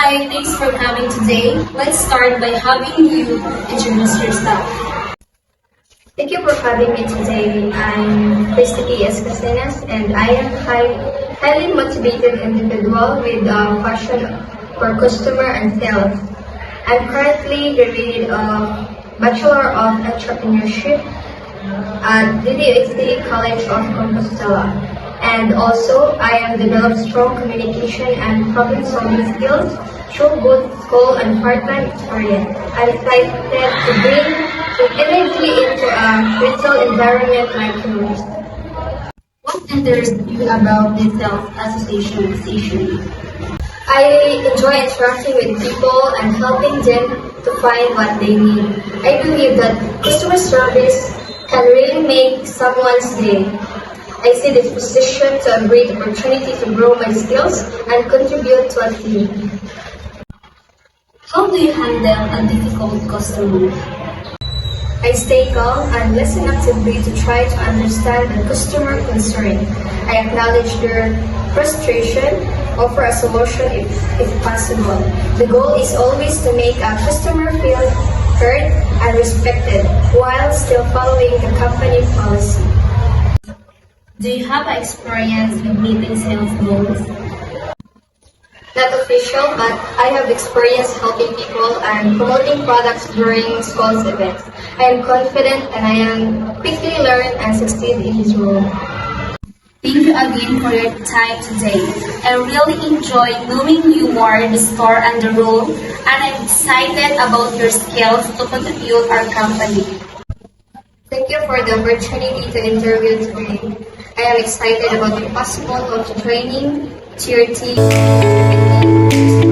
Hi, thanks for coming today. Let's start by having you introduce yourself. Thank you for having me today. I'm Christy S. Casenas, and I am highly motivated individual with a passion for customer and sales. I'm currently graduated a Bachelor of Entrepreneurship at DDSD College of Compostela. And also, I have developed strong communication and problem-solving skills through both school and part-time experience. I'm excited to bring the energy into a retail environment like yours. What interests you about the Sales Association station? I enjoy interacting with people and helping them to find what they need. I believe that customer service can really make someone's day. I see this position to a great opportunity to grow my skills and contribute to a team. How do you handle a difficult customer? I stay calm and listen actively to try to understand the customer concern. I acknowledge their frustration, offer a solution if possible. The goal is always to make a customer feel heard and respected while still following the company policy. Do you have experience with meeting sales goals? Not official, but I have experience helping people and promoting products during schools events. I am confident and I am quickly learn and succeed in this role. Thank you again for your time today. I really enjoyed knowing you more in the store and the role, and I'm excited about your skills to contribute our company. Thank you for the opportunity to interview today. I am excited about the possible of training to your team.